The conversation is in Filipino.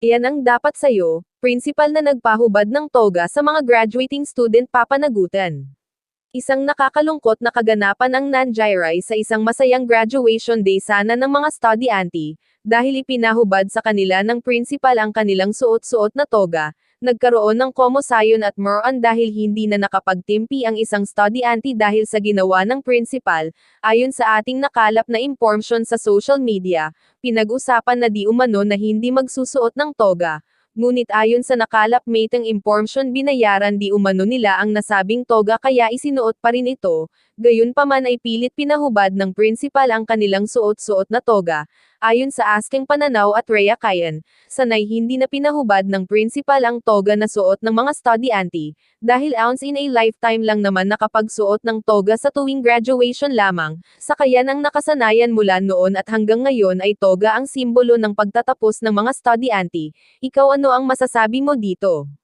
Iyan ang dapat sa'yo, principal na nagpahubad ng toga sa mga graduating student papanagutan. Isang nakakalungkot na kaganapan ang nangyari sa isang masayang graduation day sana ng mga estudyante, dahil ipinahubad sa kanila ng principal ang kanilang suot-suot na toga. Nagkaroon ng komosayon at moron dahil hindi na nakapagtimpi ang isang estudyante dahil sa ginawa ng principal. Ayon sa ating nakalap na impormasyon sa social media, pinag-usapan na di umano na hindi magsusuot ng toga. Ngunit ayon sa nakalap matang impormasyon binayaran di umano nila ang nasabing toga kaya isinuot pa rin ito, gayunpaman ay pilit pinahubad ng principal ang kanilang suot-suot na toga. Ayon sa asking pananaw at Rhea Kayan, sanay hindi na pinahubad ng principal ang toga na suot ng mga estudyante, dahil once in a lifetime lang naman nakapagsuot ng toga sa tuwing graduation lamang, sa kaya ang nakasanayan mula noon at hanggang ngayon ay toga ang simbolo ng pagtatapos ng mga estudyante. Ikaw ano ang masasabi mo dito?